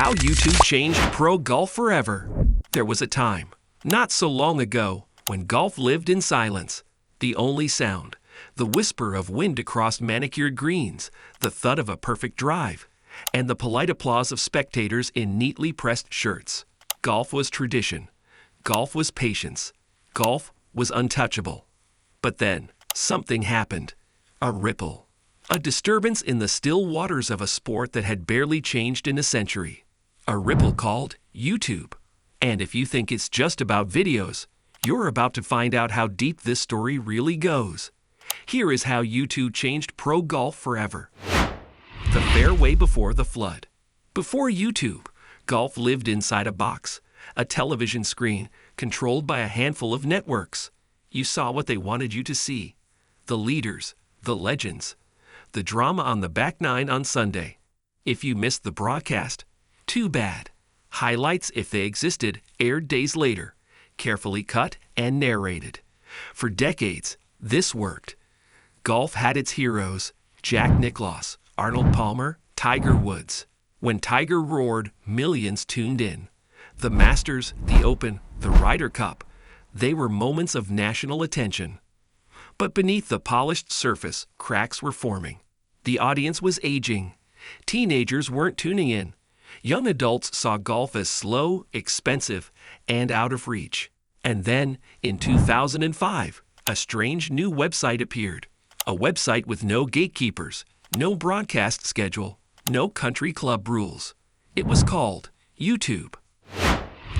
How YouTube changed pro golf forever. There was a time, not so long ago, when golf lived in silence. The only sound, the whisper of wind across manicured greens, the thud of a perfect drive, and the polite applause of spectators in neatly pressed shirts. Golf was tradition. Golf was patience. Golf was untouchable. But then, something happened. A ripple. A disturbance in the still waters of a sport that had barely changed in a century. A ripple called YouTube. And if you think it's just about videos, you're about to find out how deep this story really goes. Here is how YouTube changed pro golf forever. The fairway before the flood. Before YouTube, golf lived inside a box, a television screen controlled by a handful of networks. You saw what they wanted you to see. The leaders, the legends, the drama on the back nine on Sunday. If you missed the broadcast, too bad. Highlights, if they existed, aired days later, carefully cut and narrated. For decades, this worked. Golf had its heroes, Jack Nicklaus, Arnold Palmer, Tiger Woods. When Tiger roared, millions tuned in. The Masters, the Open, the Ryder Cup, they were moments of national attention. But beneath the polished surface, cracks were forming. The audience was aging. Teenagers weren't tuning in. Young adults saw golf as slow, expensive, and out of reach. And then, in 2005, a strange new website appeared. A website with no gatekeepers, no broadcast schedule, no country club rules. It was called YouTube.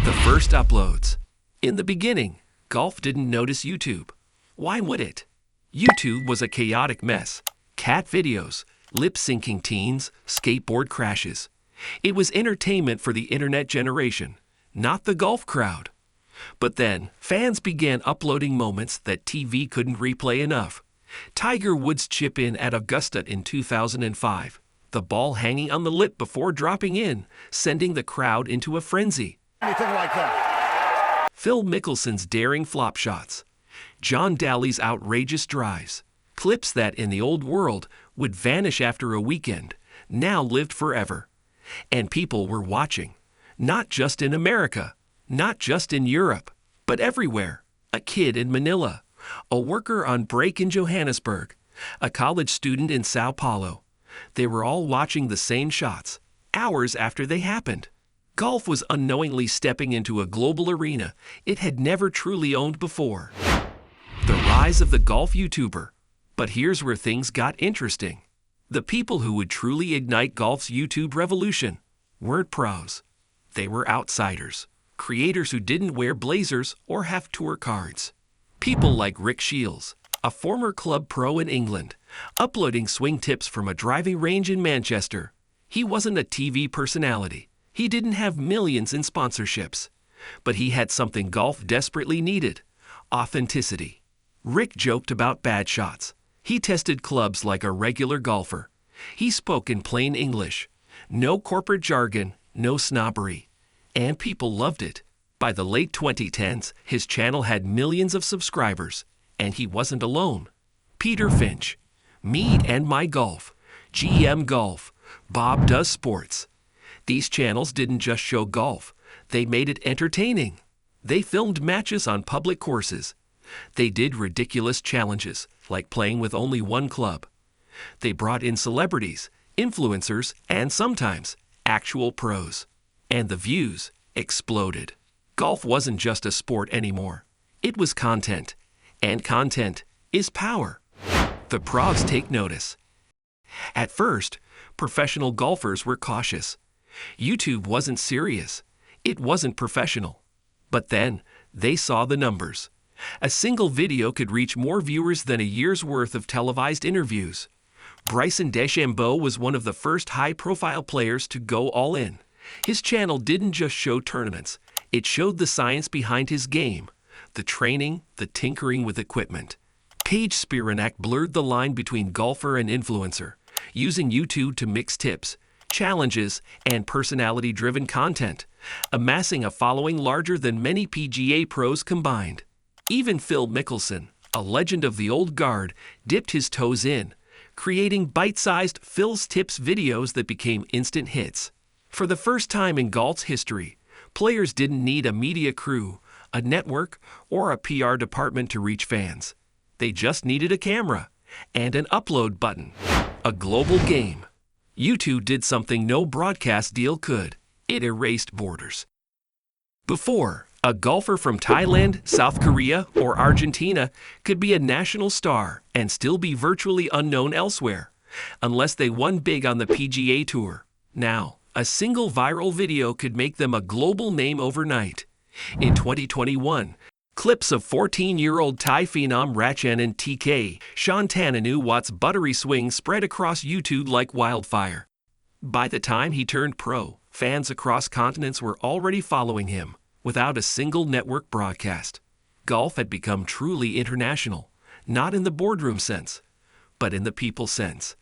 The first uploads. In the beginning, golf didn't notice YouTube. Why would it? YouTube was a chaotic mess. Cat videos, lip-syncing teens, skateboard crashes. It was entertainment for the internet generation, not the golf crowd. But then, fans began uploading moments that TV couldn't replay enough. Tiger Woods' chip in at Augusta in 2005. The ball hanging on the lip before dropping in, sending the crowd into a frenzy. Anything like that. Phil Mickelson's daring flop shots. John Daly's outrageous drives. Clips that, in the old world, would vanish after a weekend, now lived forever. And people were watching. Not just in America, not just in Europe, but everywhere. A kid in Manila, a worker on break in Johannesburg, a college student in Sao Paulo. They were all watching the same shots, hours after they happened. Golf was unknowingly stepping into a global arena it had never truly owned before. The rise of the golf YouTuber. But here's where things got interesting. The people who would truly ignite golf's YouTube revolution weren't pros. They were outsiders, creators who didn't wear blazers or have tour cards. People like Shiels, a former club pro in England, uploading swing tips from a driving range in Manchester. He wasn't a TV personality. He didn't have millions in sponsorships. But he had something golf desperately needed: authenticity. Rick joked about bad shots. He tested clubs like a regular golfer. He spoke in plain English. No corporate jargon, no snobbery. And people loved it. By the late 2010s, his channel had millions of subscribers. And he wasn't alone. Peter Finch, Me and My Golf, GM Golf, Bob Does Sports. These channels didn't just show golf. They made it entertaining. They filmed matches on public courses. They did ridiculous challenges, like playing with only one club. They brought in celebrities, influencers, and sometimes actual pros. And the views exploded. Golf wasn't just a sport anymore. It was content. And content is power. The pros take notice. At first, professional golfers were cautious. YouTube wasn't serious. It wasn't professional. But then, they saw the numbers. A single video could reach more viewers than a year's worth of televised interviews. Bryson was one of the first high-profile players to go all in. His channel didn't just show tournaments. It showed the science behind his game, the training, the tinkering with equipment. Paige Spiranak blurred the line between golfer and influencer, using YouTube to mix tips, challenges, and personality-driven content, amassing a following larger than many PGA pros combined. Even Phil Mickelson, a legend of the old guard, dipped his toes in, creating bite-sized Phil's Tips videos that became instant hits. For the first time in golf's history, players didn't need a media crew, a network, or a PR department to reach fans. They just needed a camera and an upload button. A global game. YouTube did something no broadcast deal could. It erased borders. Before, a golfer from Thailand, South Korea, or Argentina could be a national star and still be virtually unknown elsewhere, unless they won big on the PGA Tour. Now, a single viral video could make them a global name overnight. In 2021, clips of 14-year-old Thai phenom Ratchanan TK Shantananu Watt's buttery swing spread across YouTube like wildfire. By the time he turned pro, fans across continents were already following him, without a single network broadcast. Golf had become truly international, not in the boardroom sense, but in the people sense.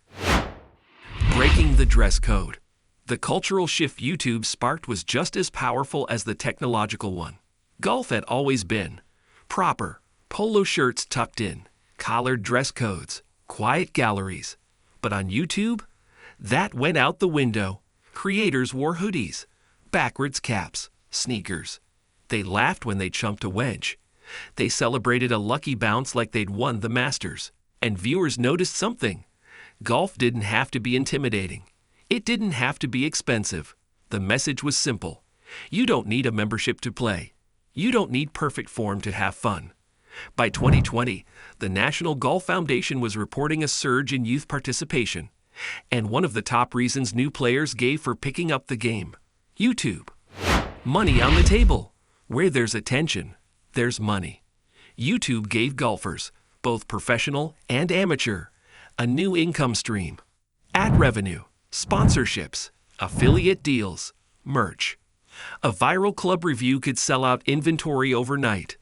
Breaking the dress code. The cultural shift YouTube sparked was just as powerful as the technological one. Golf had always been proper, polo shirts tucked in, collared dress codes, quiet galleries. But on YouTube, that went out the window. Creators wore hoodies, backwards caps, sneakers. They laughed when they chunked a wedge. They celebrated a lucky bounce like they'd won the Masters. And viewers noticed something. Golf didn't have to be intimidating. It didn't have to be expensive. The message was simple. You don't need a membership to play. You don't need perfect form to have fun. By 2020, the National Golf Foundation was reporting a surge in youth participation, and one of the top reasons new players gave for picking up the game: YouTube. Money on the table. Where there's attention, there's money. YouTube gave golfers, both professional and amateur, a new income stream. Ad revenue, sponsorships, affiliate deals, merch. A viral club review could sell out inventory overnight.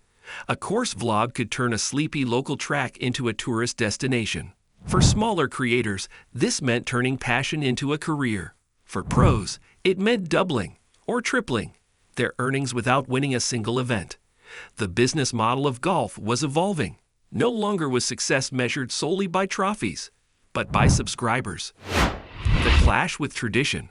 A course vlog could turn a sleepy local track into a tourist destination. For smaller creators, this meant turning passion into a career. For pros, it meant doubling or tripling their earnings without winning a single event. The business model of golf was evolving. No longer was success measured solely by trophies, but by subscribers. The clash with tradition.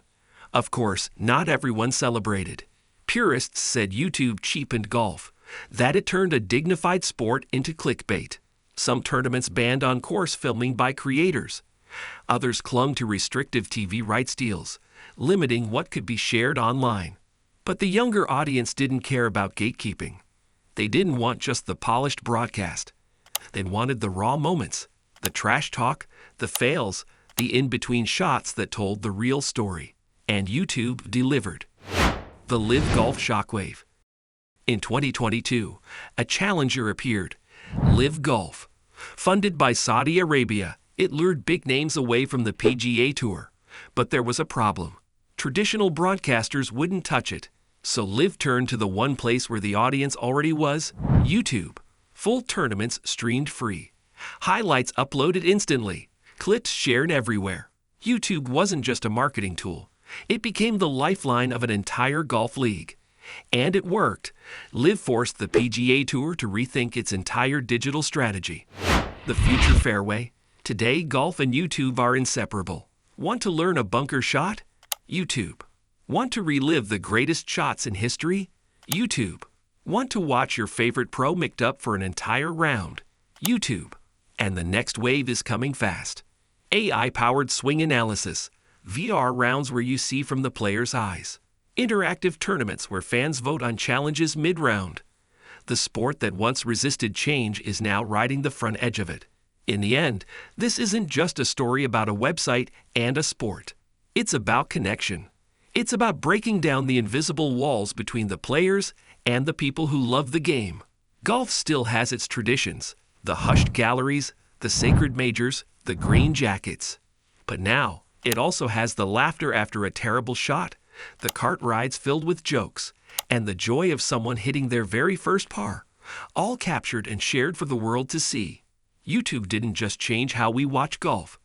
Of course, not everyone celebrated. Purists said YouTube cheapened golf, that it turned a dignified sport into clickbait. Some tournaments banned on-course filming by creators. Others clung to restrictive TV rights deals, limiting what could be shared online. But the younger audience didn't care about gatekeeping. They didn't want just the polished broadcast. They wanted the raw moments, the trash talk, the fails, the in-between shots that told the real story. And YouTube delivered. The Live Golf Shockwave. In 2022, a challenger appeared, Live Golf. Funded by Saudi Arabia, it lured big names away from the PGA Tour. But there was a problem. Traditional broadcasters wouldn't touch it. So Live turned to the one place where the audience already was, YouTube. Full tournaments streamed free. Highlights uploaded instantly. Clips shared everywhere. YouTube wasn't just a marketing tool. It became the lifeline of an entire golf league. And it worked. Live forced the PGA Tour to rethink its entire digital strategy. The future fairway. Today, golf and YouTube are inseparable. Want to learn a bunker shot? YouTube. Want to relive the greatest shots in history? YouTube. Want to watch your favorite pro mic'd up for an entire round? YouTube. And the next wave is coming fast. AI-powered swing analysis. VR rounds where you see from the player's eyes. Interactive tournaments where fans vote on challenges mid-round. The sport that once resisted change is now riding the front edge of it. In the end, this isn't just a story about a website and a sport. It's about connection. It's about breaking down the invisible walls between the players and the people who love the game. Golf still has its traditions, the hushed galleries, the sacred majors, the green jackets. But now, it also has the laughter after a terrible shot, the cart rides filled with jokes, and the joy of someone hitting their very first par, all captured and shared for the world to see. YouTube didn't just change how we watch golf.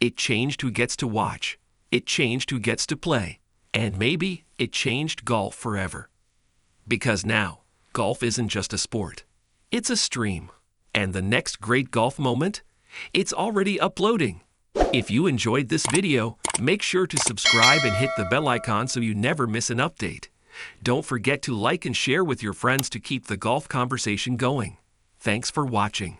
It changed who gets to watch. It changed who gets to play. And maybe it changed golf forever. Because now, golf isn't just a sport. It's a stream. And the next great golf moment? It's already uploading. If you enjoyed this video, make sure to subscribe and hit the bell icon so you never miss an update. Don't forget to like and share with your friends to keep the golf conversation going. Thanks for watching.